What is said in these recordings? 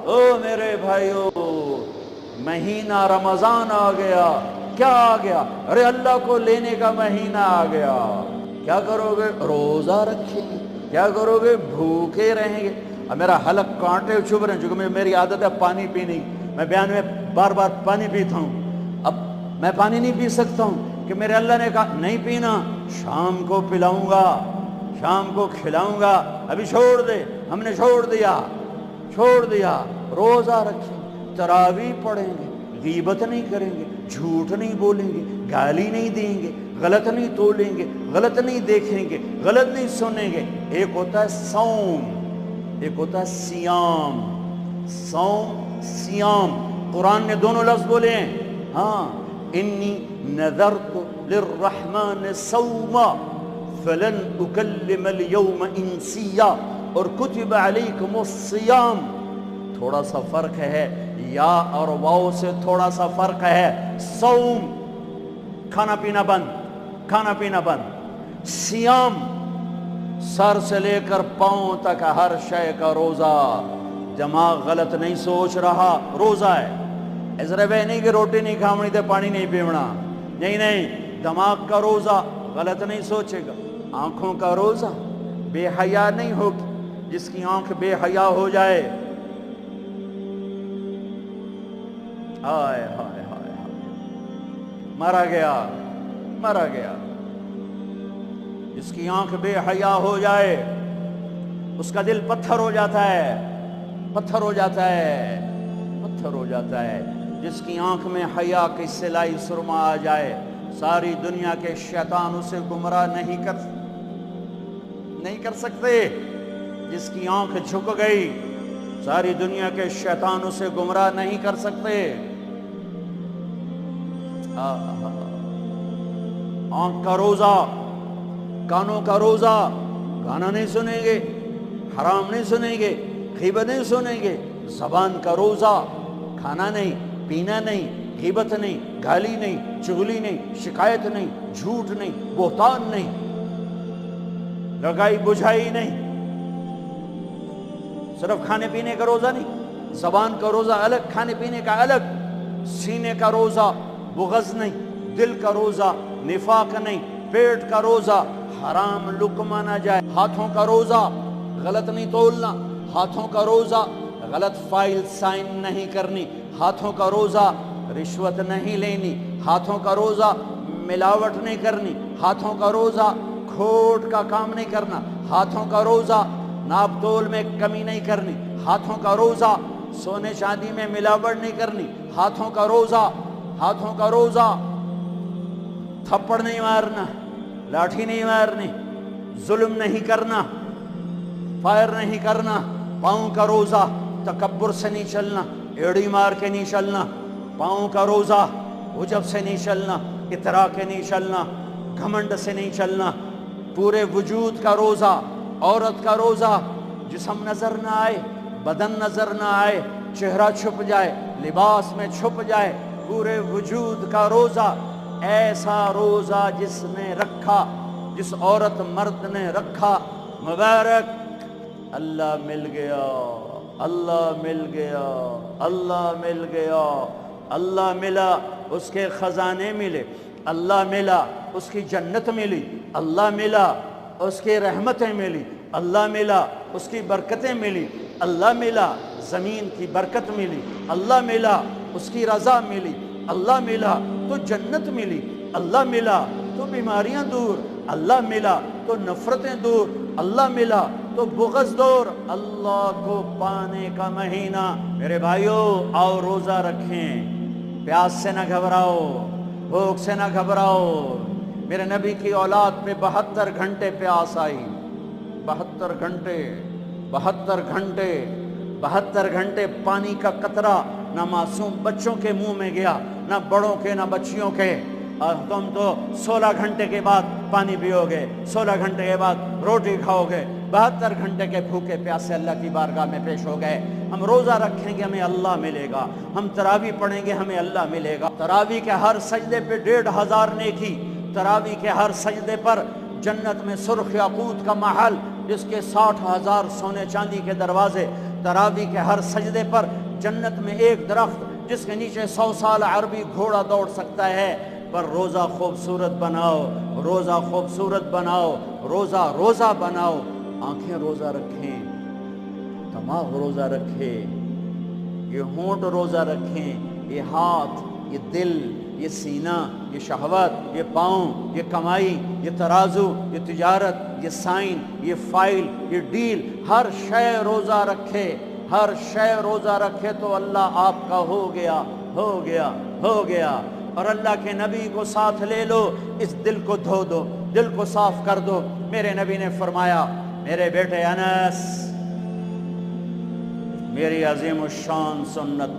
او میرے بھائیو، مہینہ رمضان آ گیا. کیا آ گیا؟ ارے اللہ کو لینے کا مہینہ آ گیا. کیا کرو گے؟ روزہ رکھیں گے. کیا کرو گے؟ بھوکے رہیں گے. اب میرا حلق کانٹے چبھ رہے ہیں، چونکہ میری عادت ہے پانی پینے کی. میں بیان میں بار بار پانی پیتا ہوں. اب میں پانی نہیں پی سکتا ہوں کہ میرے اللہ نے کہا نہیں پینا، شام کو پلاؤں گا، شام کو کھلاؤں گا. ابھی چھوڑ دے. ہم نے چھوڑ دیا. روزہ رکھیں، تراویح پڑھیں گے، غیبت نہیں کریں گے، جھوٹ نہیں بولیں گے، گالی نہیں دیں گے، غلط نہیں تولیں گے، غلط نہیں دیکھیں گے، غلط نہیں سنیں گے. ایک ہوتا ہے صوم، ایک ہوتا ہے سیام. صوم، سیام، قرآن نے دونوں لفظ بولے ہیں. ہاں، انی نذرت للرحمن صوما فلن اکلم اليوم انسیا، اور کتب علیکم الصیام. تھوڑا سا فرق ہے، یا اور واو سے تھوڑا سا فرق ہے. صوم، کھانا پینا بند. سیام، سر سے لے کر پاؤں تک ہر شے کا روزہ. دماغ غلط نہیں سوچ رہا، روزہ ہے. ایسا نہیں کہ روٹی نہیں کھاونی تو پانی نہیں پیونا. نہیں، دماغ کا روزہ، غلط نہیں سوچے گا. آنکھوں کا روزہ، بے حیا نہیں ہوگی. جس کی آنکھ بے حیا ہو جائے، ہائے ہائے ہائے ہائے، مارا گیا. جس کی آنکھ بے حیا ہو جائے اس کا دل پتھر ہو جاتا ہے. جس کی آنکھ میں حیا کی سلائی سرما آ جائے، ساری دنیا کے شیطان اسے گمراہ نہیں کر سکتے. جس کی آنکھ جھک گئی، ساری دنیا کے شیطان اسے گمراہ نہیں کر سکتے. آنکھ کا روزہ، کانوں کا روزہ، گانا نہیں سنیں گے، حرام نہیں سنیں گے، غیبت نہیں سنیں گے. زبان کا روزہ، کھانا نہیں، پینا نہیں، غیبت نہیں، گالی نہیں، چغلی نہیں، شکایت نہیں، جھوٹ نہیں، بہتان نہیں، لگائی بجھائی نہیں. صرف کھانے پینے کا روزہ نہیں، زبان کا روزہ الگ، کھانے پینے کا الگ. سینے کا روزہ، بغض نہیں. دل کا روزہ، نفاق نہیں. پیٹ کا روزہ، حرام لقمہ نہ جائے. ہاتھوں کا روزہ، غلط نہیں تولنا. ہاتھوں کا روزہ، غلط فائل سائن نہیں کرنی. ہاتھوں کا روزہ، رشوت نہیں لینی. ہاتھوں کا روزہ، ملاوٹ نہیں کرنی. ہاتھوں کا روزہ، کھوٹ کا کام نہیں کرنا. ہاتھوں کا روزہ، ناپ تول میں کمی نہیں کرنی. ہاتھوں کا روزہ، سونے چاندی میں ملاوٹ نہیں کرنی. ہاتھوں کا روزہ، تھپڑ نہیں مارنا، لاٹھی نہیں مارنی، ظلم نہیں کرنا، فائر نہیں کرنا. پاؤں کا روزہ، تکبر سے نہیں چلنا، ایڑی مار کے نہیں چلنا. پاؤں کا روزہ، عجب سے نہیں چلنا، اترا کے نہیں چلنا، گھمنڈ سے نہیں چلنا. پورے وجود کا روزہ. عورت کا روزہ، جسم نظر نہ آئے، بدن نظر نہ آئے، چہرہ چھپ جائے، لباس میں چھپ جائے. پورے وجود کا روزہ. ایسا روزہ جس عورت مرد نے رکھا، مبارک. اللہ مل گیا، اللہ ملا، اس کے خزانے ملے. اللہ ملا، اس کی جنت ملی. اللہ ملا، اس کی رحمتیں ملی. اللہ ملا، اس کی برکتیں ملی. اللہ ملا، زمین کی برکت ملی. اللہ ملا، اس کی رضا ملی. اللہ ملا تو جنت ملی. اللہ ملا تو بیماریاں دور. اللہ ملا تو نفرتیں دور. اللہ ملا تو بغض دور. اللہ کو پانے کا مہینہ. میرے بھائیو، آؤ روزہ رکھیں. پیاس سے نہ گھبراؤ، بھوک سے نہ گھبراؤ. میرے نبی کی اولاد پہ 72 گھنٹے پیاس آئی. 72 گھنٹے پانی کا قطرہ نہ معصوم بچوں کے منہ میں گیا، نہ بڑوں کے، نہ بچیوں کے. اور تم تو 16 گھنٹے کے بعد پانی پیو گے، 16 گھنٹے کے بعد روٹی کھاؤ گے. 72 گھنٹے کے بھوکے پیاسے اللہ کی بارگاہ میں پیش ہو گئے. ہم روزہ رکھیں گے، ہمیں اللہ ملے گا. ہم تراویح پڑھیں گے، ہمیں اللہ ملے گا. تراویح کے ہر سجدے پہ 1500 نیکی. تراویح کے ہر سجدے پر جنت میں سرخ یاقوت کا محل، جس کے 60,000 سونے چاندی کے دروازے. تراوی کے ہر سجدے پر جنت میں ایک درخت جس کے نیچے 100 سال عربی گھوڑا دوڑ سکتا ہے، پر روزہ خوبصورت بناؤ، روزہ خوبصورت بناؤ، روزہ بناؤ۔ آنکھیں روزہ رکھیں، دماغ روزہ رکھے، یہ ہونٹ روزہ رکھیں، یہ ہاتھ، یہ دل، یہ سینہ، یہ شہوت، یہ پاؤں، یہ کمائی، یہ ترازو، یہ تجارت، یہ سائن، یہ فائل، یہ ڈیل، ہر شے روزہ رکھے، ہر شے روزہ رکھے تو اللہ آپ کا ہو گیا، ہو گیا، ہو گیا۔ اور اللہ کے نبی کو ساتھ لے لو، اس دل کو دھو دو، دل کو صاف کر دو۔ میرے نبی نے فرمایا، میرے بیٹے انس، میری عظیم الشان سنت،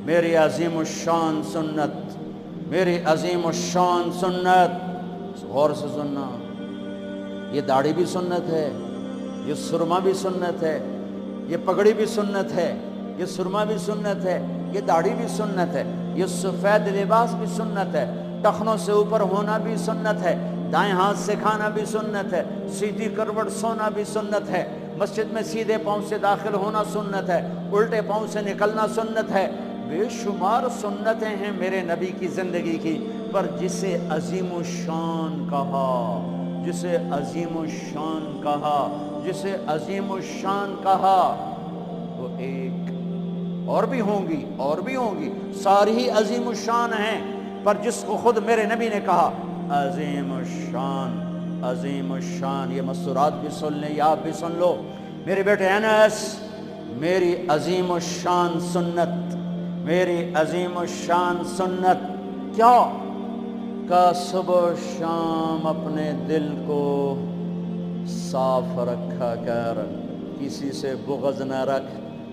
میری عظیم الشان سنت، میری عظیم الشان سنت، غور سے سننا، یہ داڑھی بھی سنت ہے، یہ سرما بھی سنت ہے، یہ پگڑی بھی سنت ہے، یہ سرما بھی سنت ہے، یہ داڑھی بھی سنت ہے، یہ سفید لباس بھی سنت ہے، ٹخنوں سے اوپر ہونا بھی سنت ہے، دائیں ہاتھ سے کھانا بھی سنت ہے، سیدھی کروٹ سونا بھی سنت ہے، مسجد میں سیدھے پاؤں سے داخل ہونا سنت ہے، الٹے پاؤں سے نکلنا سنت ہے۔ بے شمار سنتیں ہیں میرے نبی کی زندگی کی، پر جسے عظیم الشان کہا، جسے عظیم الشان کہا، جسے عظیم الشان کہا، وہ ایک اور بھی ہوں گی، اور بھی ہوں گی، ساری ہی عظیم الشان ہیں، پر جس کو خود میرے نبی نے کہا عظیم الشان، عظیم الشان، یہ مستورات بھی سن لیں، یہ آپ بھی سن لو۔ میرے بیٹے انس، میری عظیم الشان سنت، میری عظیم الشان سنت کیا؟ کہ صبح و شام اپنے دل کو صاف رکھا کر، کسی سے بغض نہ رکھ،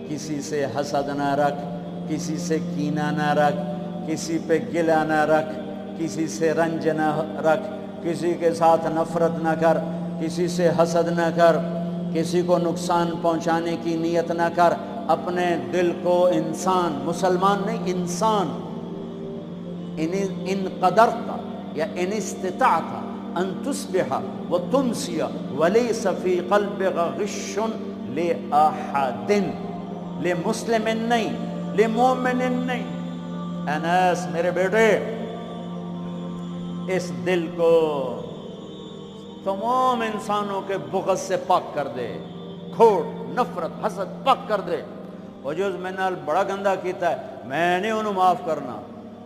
کسی سے حسد نہ رکھ، کسی سے کینہ نہ رکھ، کسی پہ گلہ نہ رکھ، کسی سے رنج نہ رکھ، کسی کے ساتھ نفرت نہ کر، کسی سے حسد نہ کر، کسی کو نقصان پہنچانے کی نیت نہ کر، اپنے دل کو انسان، مسلمان نہیں انسان، ان قدرت یا ان استطاعت ان تصبح وتمسی ولیس فی قلبک غش لأحد، لمسلم نہیں، لمومن نہیں۔ انس میرے بیٹے، اس دل کو تمام انسانوں کے بغض سے پاک کر دے، کھوٹ، نفرت، حسد پاک کر دے۔ اور جو میرے نال بڑا گندہ کیتا ہے میں نہیں انہوں معاف کرنا،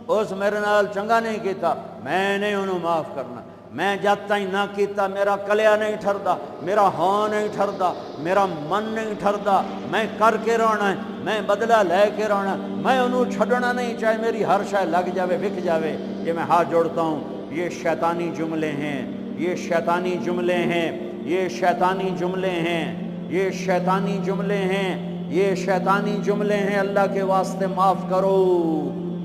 اس میرے نال چنگا نہیں کیتا میں نہیں انہوں معاف کرنا، میں جب تک نہ کیتا میرا کلیا نہیں ٹھردا، میرا ہاں نہیں ٹھردا، میرا من نہیں ٹھردا، میں کر کے رونا ہے، میں بدلہ لے کے رونا ہے، میں انہوں چھڑنا نہیں، چاہے میری ہر شے لگ جاوے بک جاوے۔ یہ میں ہاتھ جوڑتا ہوں، یہ شیطانی جملے ہیں، یہ شیطانی جملے ہیں، یہ شیطانی جملے ہیں، یہ شیطانی جملے ہیں، یہ شیطانی جملے ہیں۔ اللہ کے واسطے معاف کرو،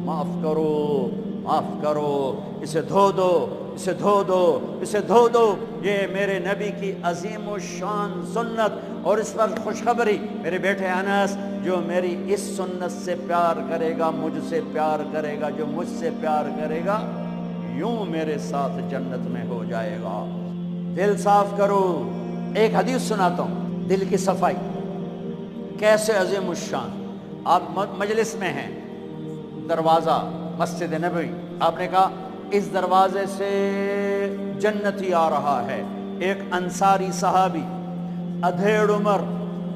معاف کرو، معاف کرو، اسے دھو دو، اسے دھو دو، اسے دھو دو۔ یہ میرے نبی کی عظیم الشان سنت، اور اس پر خوشخبری میرے بیٹے انس، جو میری اس سنت سے پیار کرے گا مجھ سے پیار کرے گا، جو مجھ سے پیار کرے گا یوں میرے ساتھ جنت میں ہو جائے گا۔ دل صاف کرو۔ ایک حدیث سناتا ہوں، دل کی صفائی کیسے عظیم الشان۔ آپ مجلس میں ہیں، دروازہ مسجد نبوی، آپ نے کہا اس دروازے سے جنتی آ رہا ہے۔ ایک انصاری صحابی، ادھیڑ عمر،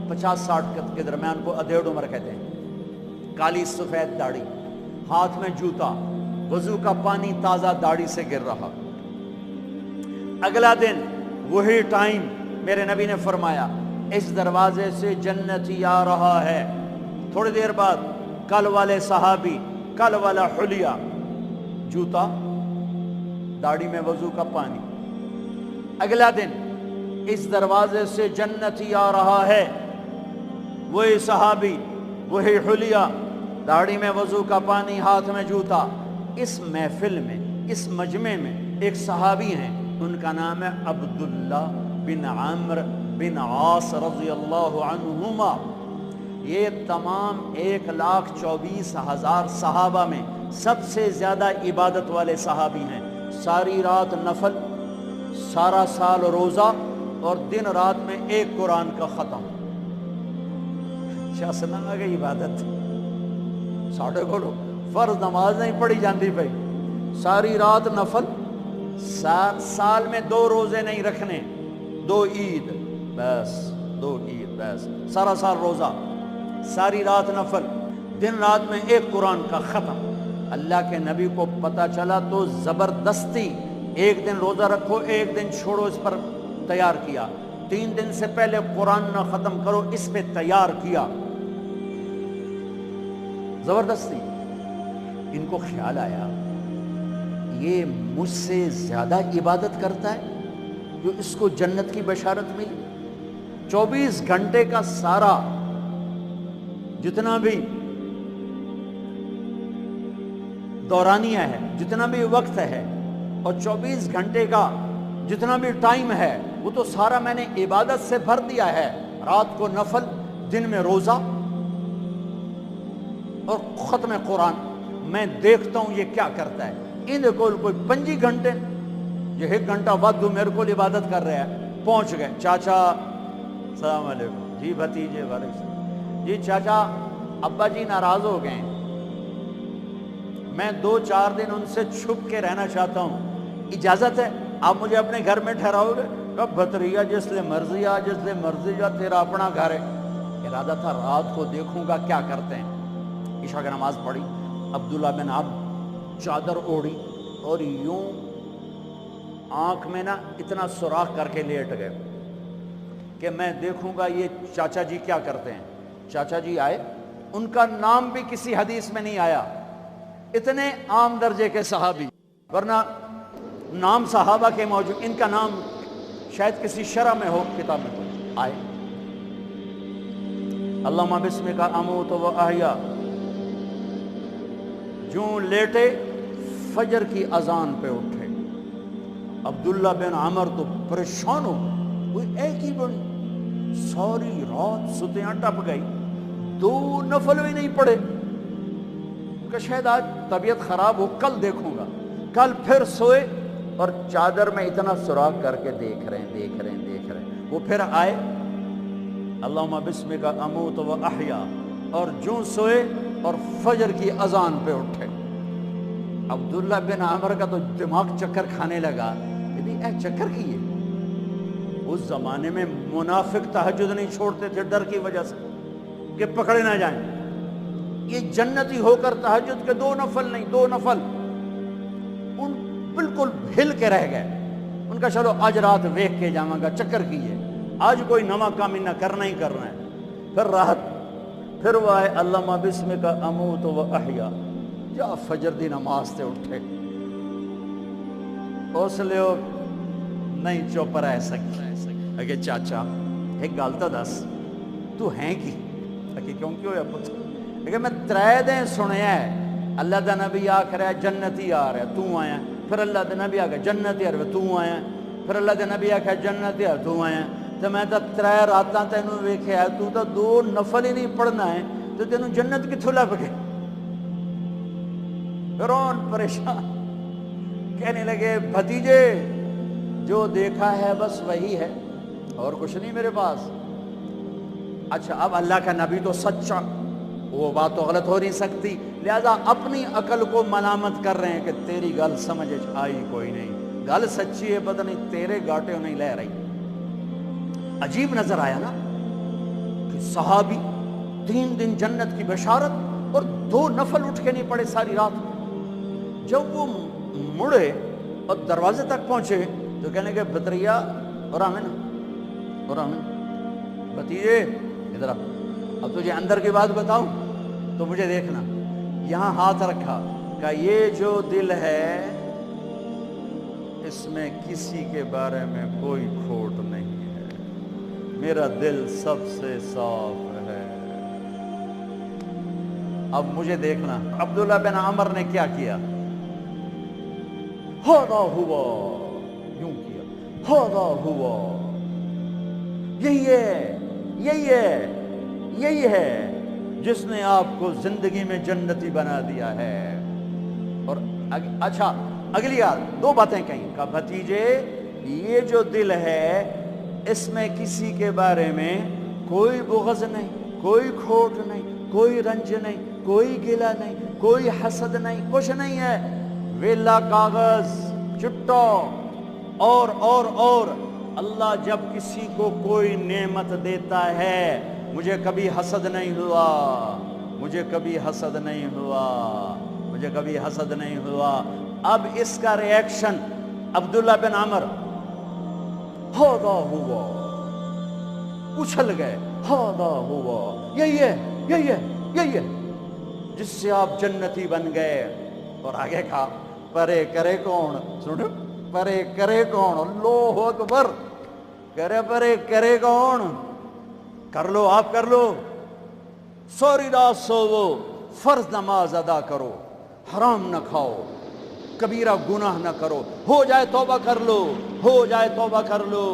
50-60 کے درمیان کو ادھیڑ عمر کہتے ہیں، کالی سفید داڑھی، ہاتھ میں جوتا، وضو کا پانی تازہ داڑھی سے گر رہا۔ اگلا دن وہی ٹائم میرے نبی نے فرمایا اس دروازے سے جنتی آ رہا ہے۔ تھوڑی دیر بعد کل والے صحابی، کل والا حلیہ، جوتا، داڑھی میں وضو کا پانی۔ اگلا دن اس دروازے سے جنتی آ رہا ہے، وہی صحابی، وہی حلیہ، داڑھی میں وضو کا پانی، ہاتھ میں جوتا۔ اس محفل میں، اس مجمع میں ایک صحابی ہیں، ان کا نام ہے عبداللہ بن عمرو بن عاص رضی اللہ عنہما۔ یہ تمام 1,24,000 صحابہ میں سب سے زیادہ عبادت والے صحابی ہیں۔ ساری رات نفل، سارا سال روزہ، اور دن رات میں ایک قرآن کا ختم۔ چس نہ آ گئی عبادت ساڑھے کو فرض نماز نہیں پڑھی جاندی بھائی ساری رات نفل سال میں 2 روزے نہیں رکھنے 2 عید بس 2 عید بس سارا سال روزہ ساری رات نفل دن رات میں 1 قرآن کا ختم اللہ کے نبی کو پتہ چلا تو زبردستی 1 دن روزہ رکھو 1 دن چھوڑو اس پر تیار کیا 3 دن سے پہلے قرآن نہ ختم کرو اس پہ تیار کیا زبردستی ان کو خیال آیا یہ مجھ سے زیادہ عبادت کرتا ہے جو اس کو جنت کی بشارت ملی 24 گھنٹے کا سارا جتنا بھی دورانیہ ہے جتنا بھی وقت ہے اور 24 گھنٹے کا جتنا بھی ٹائم ہے وہ تو سارا میں نے عبادت سے بھر دیا ہے رات کو نفل دن میں روزہ اور ختم قرآن میں دیکھتا ہوں یہ کیا کرتا ہے ان کو کوئی 25 گھنٹے یہ 1 گھنٹہ وقت میرے کو عبادت کر رہا ہے پہنچ گئے چاچا السلام علیکم جی بھتیجے وعلیکم جی چاچا ابا جی ناراض ہو گئے میں 2-4 دن ان سے چھپ کے رہنا چاہتا ہوں اجازت ہے آپ مجھے اپنے گھر میں ٹھہراؤ گے کب بھتریا جس لئے مرضی آ جس لئے مرضی جا تیرا اپنا گھر ہے ارادہ تھا رات کو دیکھوں گا کیا کرتے ہیں عشاء کی نماز پڑھی عبداللہ بن عبد چادر اوڑھی اور یوں آنکھ میں نا اتنا سوراخ کر کے لیٹ گئے کہ میں دیکھوں گا یہ چاچا جی کیا کرتے ہیں چاچا جی آئے ان کا نام بھی کسی حدیث میں نہیں آیا اتنے عام درجے کے صحابی ورنہ نام صحابہ کے موجود ان کا نام شاید کسی شرح میں ہو کتاب میں کوئی آئے اللہم بسمک اموت و احیا جوں لیٹے فجر کی اذان پہ اٹھے عبداللہ بن عمر تو پریشان ہو وہ ایک ہی بڑی ساری رات ستیاں ٹپ گئی 2 نفل بھی نہیں پڑے کہ شاید آج طبیعت خراب ہو کل دیکھوں گا کل پھر سوئے اور چادر میں اتنا سراغ کر کے دیکھ رہے ہیں وہ پھر آئے اللہم بسمک اموت و احیا اور جوں سوئے اور فجر کی اذان پہ اٹھے عبداللہ بن عمر کا تو دماغ چکر کھانے لگا اے چکر کی ہے اس زمانے میں منافق تہجد نہیں چھوڑتے تھے ڈر کی وجہ سے کہ پکڑے نہ جائیں یہ جنتی ہو کر تہجد کے 2 نفل نہیں 2 نفل ان بالکل ہل کے رہ گئے ان کا چلو آج رات ویکھ کے جاواں گا چکر کی ہے آج کوئی نواں کام نہ کرنا ہی کرنا ہے پھر راحت پھر وہ آئے اللہم بسمک اموت و احیا یا فجر دی نماز تے اٹھے اس لیے نہیں چپ رہ سکتے اگے چاچا ایک گل تو دس تو ہیں کی اگے کیوں کیوں ہے پتر اگے میں 3 دن سنیا ہے اللہ دا نبی آکھ رہا ہے جنتی آ رہا ہے تو آیا پھر اللہ دا نبی آکھ جنتی آ رہا ہے تو آیا پھر اللہ دا نبی آکھ جنتی آ رہا ہے تو آیا تو میں تو 3 راتاں تینوں ویکھیا ہے تو 2 نفل ہی نہیں پڑھنا ہے تو تینوں جنت کتھوں لب گئے رون پریشان کہنے لگے بھتیجے جو دیکھا ہے بس وہی ہے اور کچھ نہیں میرے پاس اچھا اب اللہ کا نبی تو سچا وہ بات تو غلط ہو نہیں سکتی لہذا اپنی عقل کو ملامت کر رہے ہیں کہ تیری گل سمجھ آئی کوئی نہیں گل سچی ہے پتہ نہیں تیرے گاٹے نہیں لے رہی عجیب نظر آیا نا کہ صحابی 3 دن جنت کی بشارت اور 2 نفل اٹھ کے نہیں پڑے ساری رات جب وہ مڑے اور دروازے تک پہنچے تو کہنے کہ بطریا اور آمین بتیجے ادھر اب تجھے اندر کی بات بتاؤں تو مجھے دیکھنا یہاں ہاتھ رکھا کہ یہ جو دل ہے اس میں کسی کے بارے میں کوئی کھوٹ نہیں ہے میرا دل سب سے صاف ہے اب مجھے دیکھنا عبداللہ بن عمر نے کیا کیا ہوا یوں کیا ہوا یہی ہے جس نے آپ کو زندگی میں جنتی بنا دیا ہے اور اچھا اگلی بات 2 باتیں کہیں کہ بھتیجے یہ جو دل ہے اس میں کسی کے بارے میں کوئی بغض نہیں کوئی کھوٹ نہیں، کوئی رنج نہیں، کوئی گلہ نہیں، کوئی حسد نہیں، کچھ نہیں ہے، ویلا کاغذ چٹا۔ اور اللہ جب کسی کو کوئی نعمت دیتا ہے، مجھے کبھی حسد نہیں ہوا، مجھے کبھی حسد نہیں ہوا، مجھے کبھی حسد نہیں ہوا۔ اب اس کا ری ایکشن عبداللہ بن عمر، ہاذا ہوا، اچھل گئے، ہاذا ہوا، یہی ہے، یہی ہے، یہی ہے جس سے آپ جنتی بن گئے۔ اور آگے کہا پرے کرے کون، سنو، پرے کرے کون، اللہ اکبر، کرے پرے کرے کون، کر لو آپ، کر لو، سوری رات سوو، فرض نماز ادا کرو، حرام نہ کھاؤ، کبیرہ گناہ نہ کرو، ہو جائے توبہ کر لو، ہو جائے توبہ کر لو۔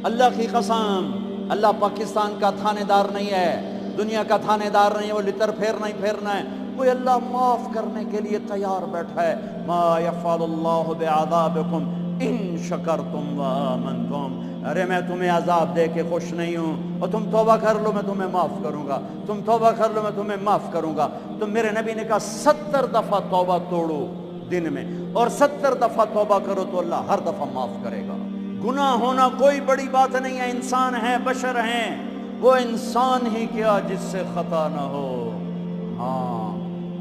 اللہ کی قسم، اللہ پاکستان کا تھانے دار نہیں ہے، دنیا کا تھانے دار نہیں ہے، وہ لتر پھیرنا ہی پھیرنا ہے، کوئی اللہ معاف کرنے کے لیے تیار بیٹھا ہے۔ ما یفعل اللہ بعذابکم ان شکرتم وآمنتم، ارے میں تمہیں عذاب دے کے خوش نہیں ہوں، اور تم توبہ کر لو میں تمہیں معاف کروں گا، تم توبہ کر لو میں تمہیں معاف کروں گا۔ تو میرے نبی نے کہا 70 دفعہ توبہ توڑو دن میں، اور 70 دفعہ توبہ کرو تو اللہ ہر دفعہ معاف کرے گا۔ گناہ ہونا کوئی بڑی بات نہیں ہے، انسان ہیں، بشر ہیں، وہ انسان ہی کیا جس سے خطا نہ ہو، ہاں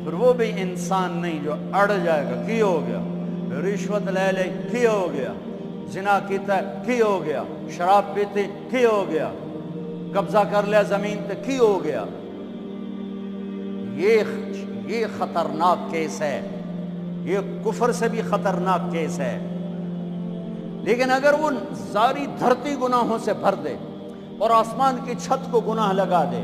پھر وہ بھی انسان نہیں جو اڑ جائے گا، کی ہو گیا، رشوت لے لے کی ہو گیا، زنا کیتا کی ہو گیا، شراب پیتے کی ہو گیا، قبضہ کر لیا زمین پہ کی ہو گیا۔ یہ خطرناک کیس ہے، یہ کفر سے بھی خطرناک کیس ہے۔ لیکن اگر وہ ساری دھرتی گناہوں سے بھر دے اور آسمان کی چھت کو گناہ لگا دے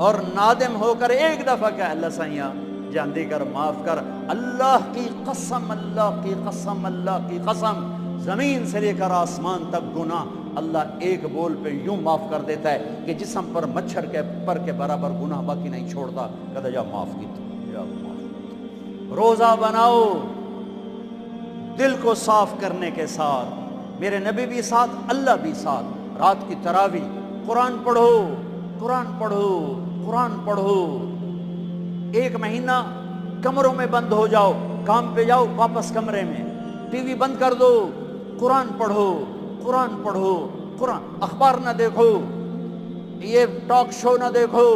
اور نادم ہو کر ایک دفعہ کہ اللہ سائیاں جاندی کر، معاف کر، اللہ کی قسم، اللہ کی قسم، اللہ کی قسم، زمین سے لے کر آسمان تک گناہ اللہ ایک بول پہ یوں معاف کر دیتا ہے کہ جسم پر مچھر کے پر کے برابر گناہ باقی نہیں چھوڑتا، کہتا جا معاف کی تو، جا معاف کی تو۔ روزہ بناؤ دل کو صاف کرنے کے ساتھ، میرے نبی بھی ساتھ، اللہ بھی ساتھ، رات کی تراویح، قرآن پڑھو، قرآن پڑھو، قرآن پڑھو، ایک مہینہ کمروں میں بند ہو جاؤ، کام پہ جاؤ واپس کمرے میں، ٹی وی بند کر دو، قرآن پڑھو، قرآن پڑھو، قرآن، اخبار نہ دیکھو، یہ ٹاک شو نہ دیکھو،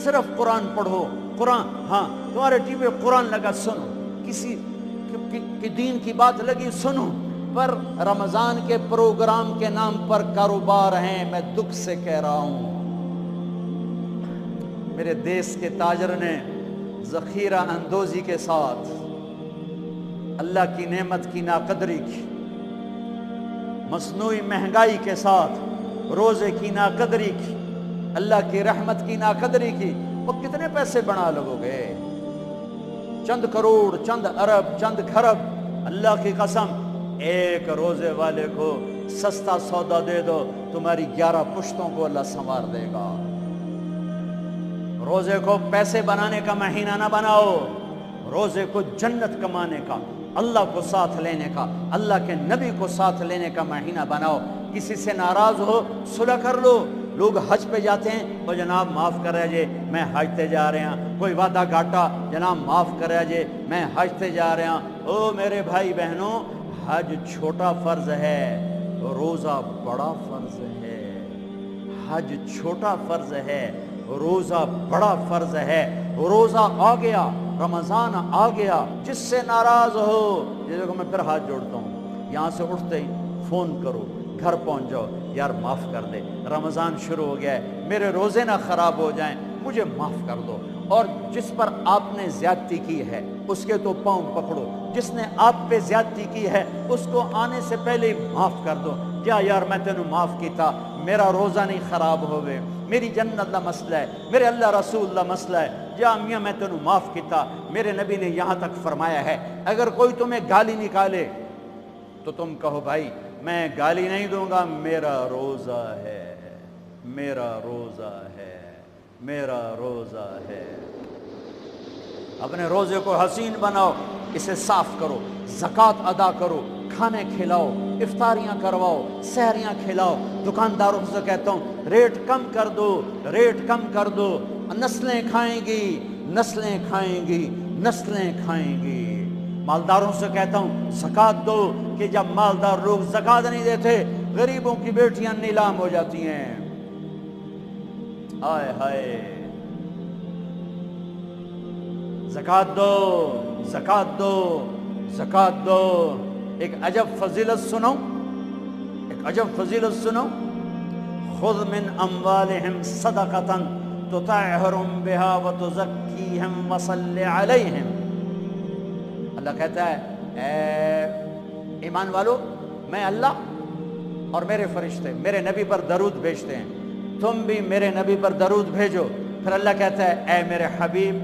صرف قرآن پڑھو، قرآن، ہاں تمہارے ٹی وی قرآن لگا سنو، کسی کی دین کی بات لگی سنو، پر رمضان کے پروگرام کے نام پر کاروبار ہیں، میں دکھ سے کہہ رہا ہوں۔ میرے دیس کے تاجر نے ذخیرہ اندوزی کے ساتھ اللہ کی نعمت کی ناقدری کی، مصنوعی مہنگائی کے ساتھ روزے کی ناقدری کی، اللہ کی رحمت کی ناقدری کی، وہ کتنے پیسے بنا لگو گے؟ چند کروڑ، چند ارب، چند کھرب۔ اللہ کی قسم ایک روزے والے کو سستا سودا دے دو، تمہاری 11 پشتوں کو اللہ سنوار دے گا۔ روزے کو پیسے بنانے کا مہینہ نہ بناؤ، روزے کو جنت کمانے کا، اللہ کو ساتھ لینے کا، اللہ کے نبی کو ساتھ لینے کا مہینہ بناؤ۔ کسی سے ناراض ہو صلح کر لو، لوگ حج پہ جاتے ہیں، وہ جناب معاف کر رہے جے میں حج تے جا رہے ہیں، کوئی وعدہ گھاٹا، جناب معاف کر رہے جے میں حج تے جا رہے ہیں۔ او میرے بھائی بہنوں، حج چھوٹا فرض ہے، روزہ بڑا فرض ہے۔ حج چھوٹا فرض ہے، روزہ بڑا فرض ہے۔ روزہ آ گیا، رمضان آ گیا، جس سے ناراض ہو، یہ دیکھو میں پھر ہاتھ جوڑتا ہوں، یہاں سے اٹھتے ہی فون کرو، گھر پہنچ جاؤ، یار معاف کر دے، رمضان شروع ہو گیا ہے، میرے روزے نہ خراب ہو جائیں، مجھے معاف کر دو۔ اور جس پر آپ نے زیادتی کی ہے اس کے تو پاؤں پکڑو، جس نے آپ پہ زیادتی کی ہے اس کو آنے سے پہلے ہی معاف کر دو۔ کیا یار میں تینوں معاف کیتا، میرا روزہ نہیں خراب ہوئے، میری جنت دا مسئلہ ہے، میرے اللہ رسول دا مسئلہ ہے، جا میاں میں تینوں معاف کیتا۔ میرے نبی نے یہاں تک فرمایا ہے اگر کوئی تمہیں گالی نکالے تو تم کہو بھائی میں گالی نہیں دوں گا، میرا روزہ ہے، میرا روزہ ہے، میرا روزہ ہے۔ اپنے روزے کو حسین بناؤ، اسے صاف کرو، زکوٰۃ ادا کرو، کھانے کھلاؤ، افطاریاں کرواؤ، سحریاں کھلاؤ۔ دکانداروں سے کہتا ہوں ریٹ کم کر دو، ریٹ کم کر دو، نسلیں کھائیں گی، نسلیں کھائیں گی، نسلیں کھائیں گی۔ مالداروں سے کہتا ہوں زکوٰۃ دو، کہ جب مالدار لوگ زکوٰۃ نہیں دیتے غریبوں کی بیٹیاں نیلام ہو جاتی ہیں۔ ہائے ہائے، زکوٰۃ دو، زکوٰۃ دو، زکوٰۃ دو۔ ایک عجب فضیلت سنو، ایک عجب فضیلت سنو، خذ من اموالہم صدقۃ تطہرہم بہا وتزکیہم وصلی علیہم۔ اللہ کہتا ہے اے ایمان والو، میں اللہ اور میرے فرشتے میرے نبی پر درود بھیجتے ہیں، تم بھی میرے نبی پر درود بھیجو۔ پھر اللہ کہتا ہے اے میرے حبیب،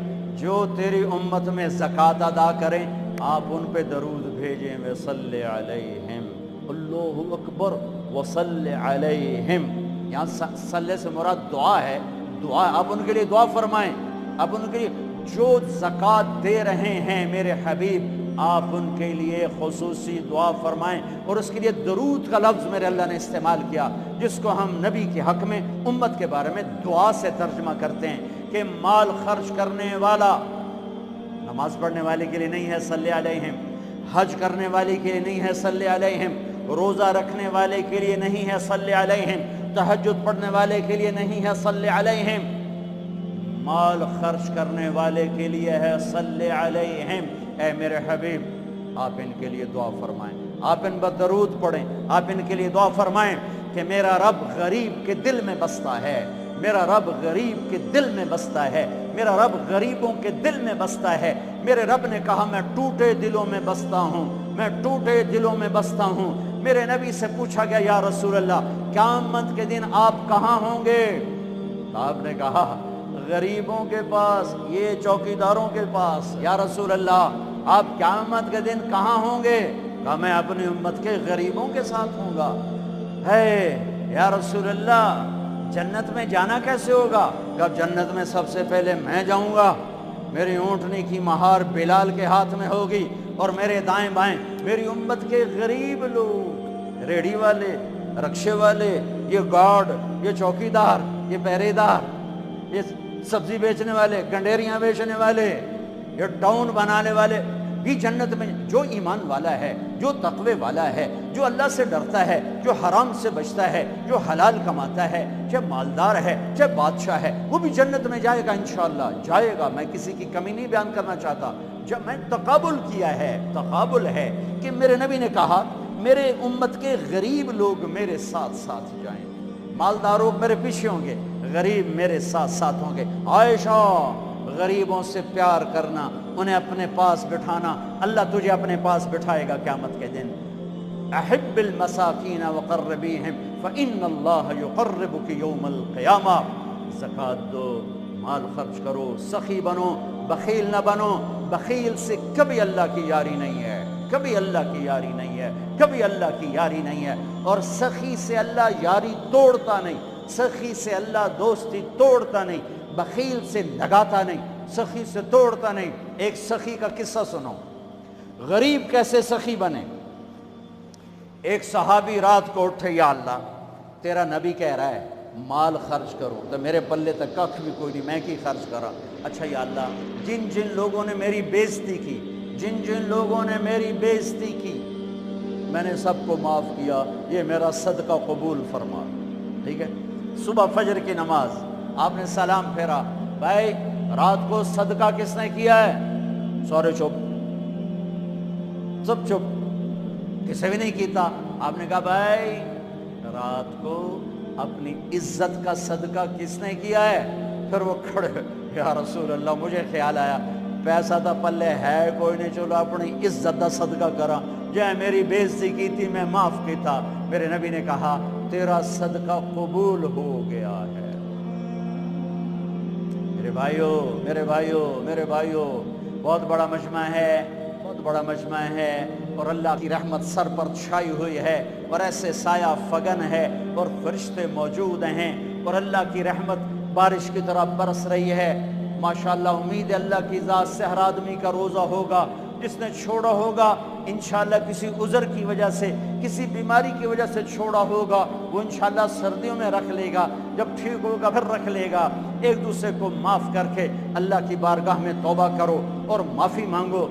جو تیری امت میں زکوٰۃ ادا کریں آپ ان پہ درود بھیجیں، وصلی علیہم، اللہ اکبر، وصلی علیہم۔ یہاں صلی سے مراد دعا ہے، دعا، آپ ان کے لیے دعا فرمائیں، آپ ان کے لیے جو زکوٰۃ دے رہے ہیں میرے حبیب آپ ان کے لیے خصوصی دعا فرمائیں۔ اور اس کے لیے درود کا لفظ میرے اللہ نے استعمال کیا، جس کو ہم نبی کے حق میں امت کے بارے میں دعا سے ترجمہ کرتے ہیں، کہ مال خرچ کرنے والا نماز پڑھنے والے کے لیے نہیں ہے صلی علیہم، حج کرنے والے کے لیے نہیں ہے صلی علیہم، روزہ رکھنے والے کے لیے نہیں ہے صلی علیہم، تہجد پڑھنے والے کے لیے نہیں ہے صلی علیہم، مال خرچ کرنے والے کے لیے ہے صلی علیہم۔ اے میرے حبیب آپ ان کے لیے دعا فرمائیں، آپ ان پر درود پڑھیں، آپ ان کے لیے دعا فرمائیں کہ میرا رب غریب کے دل میں بستا ہے، میرا رب غریب کے دل میں بستا ہے، میرا رب غریبوں کے دل میں بستا ہے۔ میرے رب نے کہا میں ٹوٹے دلوں میں بستا ہوں، میں ٹوٹے دلوں میں بستا ہوں۔ میرے نبی سے پوچھا گیا یا رسول اللہ قیامت کے دن آپ کہاں ہوں گے؟ آپ نے کہا غریبوں کے پاس، یہ چوکیداروں کے پاس۔ یا رسول اللہ آپ قیامت کے دن کہاں ہوں گے؟ کہا میں اپنی امت کے غریبوں کے ساتھ ہوں گا۔ ہے یا رسول اللہ جنت میں جانا کیسے ہوگا؟ کہا جنت میں سب سے پہلے میں جاؤں گا، میری اونٹنی کی مہار بلال کے ہاتھ میں ہوگی، اور میرے دائیں بائیں میری امت کے غریب لوگ، ریڑھی والے، رکشے والے، یہ گارڈ، یہ چوکیدار، یہ پہرے دار، یہ سبزی بیچنے والے، گنڈیریاں بیچنے والے، یہ ٹاؤن بنانے والے بھی جنت میں۔ جو ایمان والا ہے، جو تقوی والا ہے، جو اللہ سے ڈرتا ہے، جو حرام سے بچتا ہے، جو حلال کماتا ہے، چاہے مالدار ہے چاہے بادشاہ ہے، وہ بھی جنت میں جائے گا انشاءاللہ، جائے گا۔ میں کسی کی کمی نہیں بیان کرنا چاہتا، جب میں تقابل کیا ہے، تقابل ہے کہ میرے نبی نے کہا میرے امت کے غریب لوگ میرے ساتھ ساتھ جائیں، مالداروں میرے پیچھے ہوں گے، غریب میرے ساتھ ساتھ ہوں گے۔ عائشہ غریبوں سے پیار کرنا، انہیں اپنے پاس بٹھانا، اللہ تجھے اپنے پاس بٹھائے گا قیامت کے دن۔ احب المساکین وقربیہم فإن اللہ یقربک یوم القیامہ۔ زکوٰۃ دو، مال خرچ کرو، سخی بنو، بخیل نہ بنو۔ بخیل سے کبھی اللہ کی یاری نہیں ہے، کبھی اللہ کی یاری نہیں ہے، کبھی اللہ کی یاری نہیں ہے۔ اور سخی سے اللہ یاری توڑتا نہیں، سخی سے اللہ دوستی توڑتا نہیں، بخیل سے لگاتا نہیں، سخی سے توڑتا نہیں۔ ایک سخی کا قصہ سنو، غریب کیسے سخی بنے۔ ایک صحابی رات کو اٹھے، یا اللہ تیرا نبی کہہ رہا ہے مال خرچ کرو، تو میرے پلے تک کخ بھی کوئی نہیں، میں کی خرچ کرا۔ اچھا یا اللہ جن جن لوگوں نے میری بےزتی کی، جن جن لوگوں نے میری بےزتی کی میں نے سب کو معاف کیا، یہ میرا صدقہ قبول فرما۔ ٹھیک ہے، صبح فجر کی نماز آپ نے سلام پھیرا، بھائی رات کو صدقہ کس نے کیا ہے؟ سورے چپ، سب چپ، کسی بھی نہیں کیتا۔ آپ نے کہا بھائی رات کو اپنی عزت کا صدقہ کس نے کیا ہے؟ پھر وہ کھڑے، یا رسول اللہ مجھے خیال آیا پیسہ تھا پلے ہے کوئی نہیں، چلو اپنی عزت کا صدقہ کرا، جائے میری بےزتی کی تھی میں معاف کی تھا۔ میرے نبی نے کہا تیرا صدقہ قبول ہو گیا ہے۔ میرے بھائیوں، میرے بھائیوں، میرے بھائیوں، بہت بڑا مجمع ہے، بہت بڑا مجمع ہے، اور اللہ کی رحمت سر پر چھائی ہوئی ہے، اور ایسے سایہ فگن ہے، اور فرشتے موجود ہیں، اور اللہ کی رحمت بارش کی طرح برس رہی ہے۔ ماشاءاللہ امید ہے اللہ کی ذات سے ہر آدمی کا روزہ ہوگا، جس نے چھوڑا ہوگا انشاءاللہ کسی عذر کی وجہ سے، کسی بیماری کی وجہ سے چھوڑا ہوگا، وہ انشاءاللہ سردیوں میں رکھ لے گا، جب ٹھیک ہوگا پھر رکھ لے گا۔ ایک دوسرے کو معاف کر کے اللہ کی بارگاہ میں توبہ کرو اور معافی مانگو۔